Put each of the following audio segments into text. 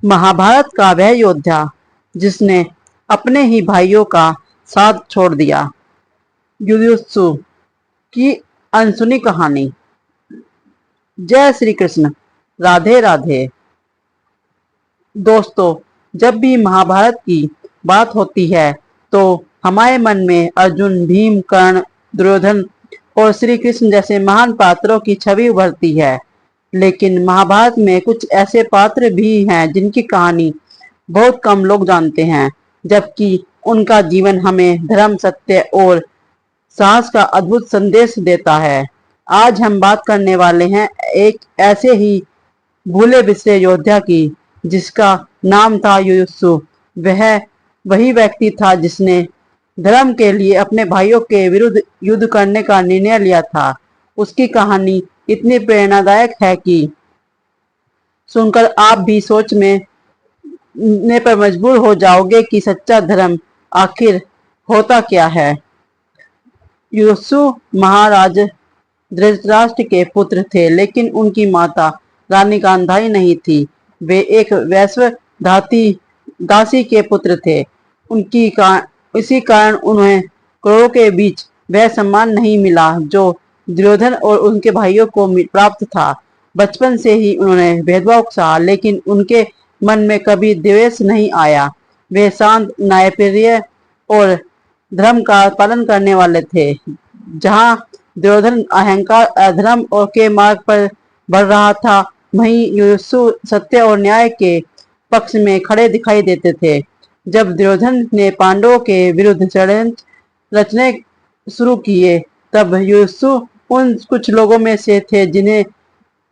महाभारत का वह योद्धा जिसने अपने ही भाइयों का साथ छोड़ दिया। युयुत्सु की अनसुनी कहानी। जय श्री कृष्ण। राधे राधे। दोस्तों, जब भी महाभारत की बात होती है तो हमारे मन में अर्जुन, भीम, कर्ण, दुर्योधन और श्री कृष्ण जैसे महान पात्रों की छवि उभरती है। लेकिन महाभारत में कुछ ऐसे पात्र भी हैं जिनकी कहानी बहुत कम लोग जानते हैं, जबकि उनका जीवन हमें धर्म, सत्य और साहस का अद्भुत संदेश देता है। आज हम बात करने वाले हैं एक ऐसे ही भूले बिसरे योद्धा की जिसका नाम था युयुत्सु। वह वही व्यक्ति था जिसने धर्म के लिए अपने भाइयों के विरुद्ध युद्ध करने का निर्णय लिया था। उसकी कहानी इतनी प्रेरणादायक है कि सुनकर आप भी सोचने पर मजबूर हो जाओगे कि सच्चा धर्म आखिर होता क्या है। युयुत्सु महाराज धृतराष्ट्र के पुत्र थे, लेकिन उनकी माता रानी गांधारी नहीं थी। वे एक वैश्य दासी के पुत्र थे। इसी कारण उन्हें कौरवों के बीच वह सम्मान नहीं मिला जो दुर्योधन और उनके भाइयों को प्राप्त था। बचपन से ही उन्होंने भेदभाव सहा, लेकिन उनके मन में कभी द्वेष नहीं आया। वे शांत, न्यायप्रिय और धर्म का पालन करने वाले थे। जहां दुर्योधन अहंकार, अधर्म और के मार्ग पर बढ़ रहा था, वहीं युयुत्सु सत्य और न्याय के पक्ष में खड़े दिखाई देते थे। जब दुर्योधन ने पांडवों के विरुद्ध षड्यंत्र रचने शुरू किए, तब युयुत्सु उन कुछ लोगों में से थे जिन्हें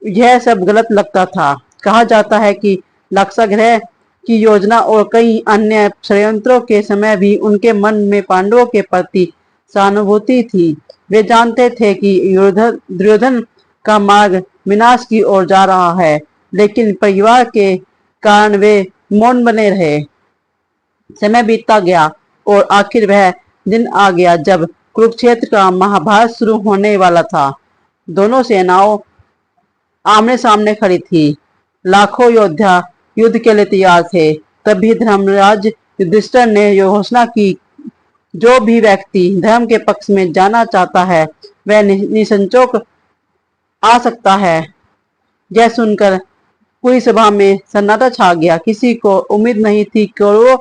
यह सब गलत लगता था। कहा जाता है कि लाक्षागृह की योजना और कई अन्य षड्यंत्रों के समय भी उनके मन में पांडवों के प्रति सहानुभूति थी। वे जानते थे कि दुर्योधन का मार्ग विनाश की ओर जा रहा है, लेकिन परिवार के कारण वे मौन बने रहे। समय बीतता गया और आखिर वह दिन आ गया जब कुरुक्षेत्र का महाभारत शुरू होने वाला था। दोनों सेनाओं आमने सामने खड़ी थी। लाखों योद्धा युद्ध के लिए तैयार थे। तभी धर्मराज युधिष्ठिर ने यह घोषणा की, जो भी व्यक्ति धर्म के पक्ष में जाना चाहता है वह निसंकोच आ सकता है। यह सुनकर पूरी सभा में सन्नाटा छा गया। किसी को उम्मीद नहीं थी कि कौरवों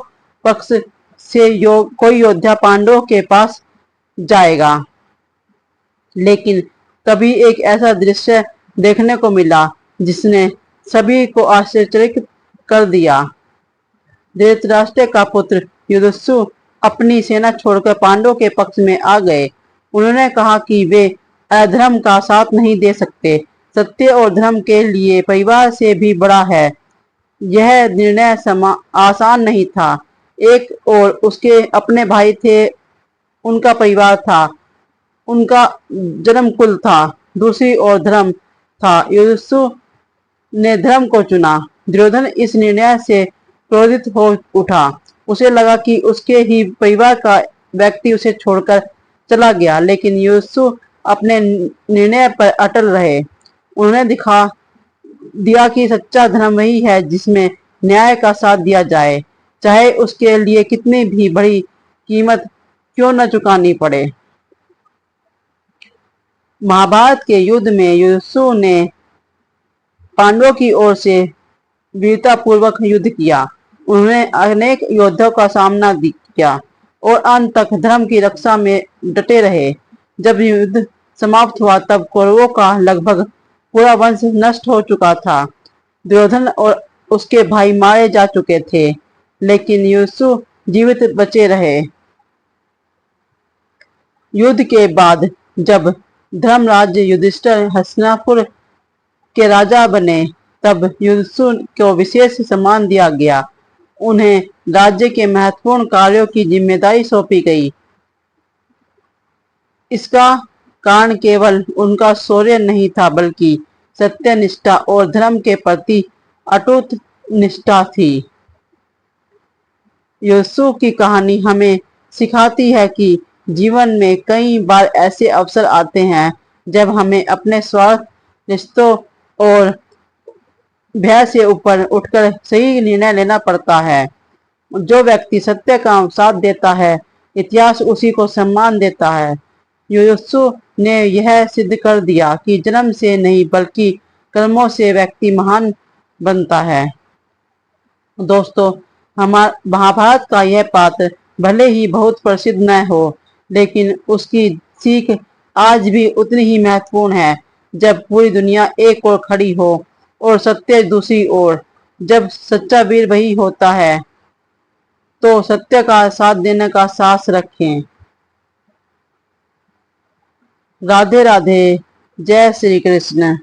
पक्ष से कोई योद्धा पांडवों के पास जाएगा। लेकिन तभी एक ऐसा दृश्य देखने को मिला जिसने सभी को आश्चर्यचकित कर दिया। धृतराष्ट्र का पुत्र युयुत्सु अपनी सेना छोड़कर पांडवों के पक्ष में आ गए। उन्होंने कहा कि वे अधर्म का साथ नहीं दे सकते। सत्य और धर्म के लिए परिवार से भी बड़ा है। यह निर्णय आसान नहीं था। एक और उसके अपने भाई थे, उनका परिवार था, उनका जन्म कुल था। दूसरी ओर धर्म था। युयुत्सु ने धर्म को चुना। दुर्योधन इस निर्णय से क्रोधित हो उठा। उसे लगा कि उसके ही परिवार का व्यक्ति उसे छोड़कर चला गया, लेकिन युयुत्सु अपने निर्णय पर अटल रहे। उन्होंने दिखा दिया कि सच्चा धर्म वही है जिसमें न्याय का साथ दिया जाए, चाहे उसके लिए कितनी भी बड़ी कीमत क्यों न चुकानी पड़े। महाभारत के युद्ध में युयुत्सु ने पांडवों की ओर से वीरतापूर्वक युद्ध किया। उन्होंने अनेक योद्धाओं का सामना किया और अंत तक धर्म की रक्षा में डटे रहे। जब युद्ध समाप्त हुआ तब कौरवों का लगभग पूरा वंश नष्ट हो चुका था। दुर्योधन और उसके भाई मारे जा चुके थे, लेकिन युयुत्सु जीवित बचे रहे। युद्ध के बाद जब धर्मराज युधिष्ठिर हस्तिनापुर के राजा बने, तब युयुत्सु को विशेष सम्मान दिया गया। उन्हें राज्य के महत्वपूर्ण कार्यों की जिम्मेदारी सौंपी गई। इसका कारण केवल उनका शौर्य नहीं था, बल्कि सत्यनिष्ठा और धर्म के प्रति अटूट निष्ठा थी। युयुत्सु की कहानी हमें सिखाती है कि जीवन में कई बार ऐसे अवसर आते हैं जब हमें अपने स्वार्थ, रिश्तों और भय से ऊपर उठकर सही निर्णय लेना पड़ता है। जो व्यक्ति सत्य का साथ देता है, इतिहास उसी को सम्मान देता है। युयुत्सु ने यह सिद्ध कर दिया कि जन्म से नहीं बल्कि कर्मों से व्यक्ति महान बनता है। दोस्तों, हमारा महाभारत का यह पात्र भले ही बहुत प्रसिद्ध न हो, लेकिन उसकी सीख आज भी उतनी ही महत्वपूर्ण है। जब पूरी दुनिया एक ओर खड़ी हो और सत्य दूसरी ओर, जब सच्चा वीर वही होता है तो सत्य का साथ देने का साहस रखें। राधे राधे। जय श्री कृष्ण।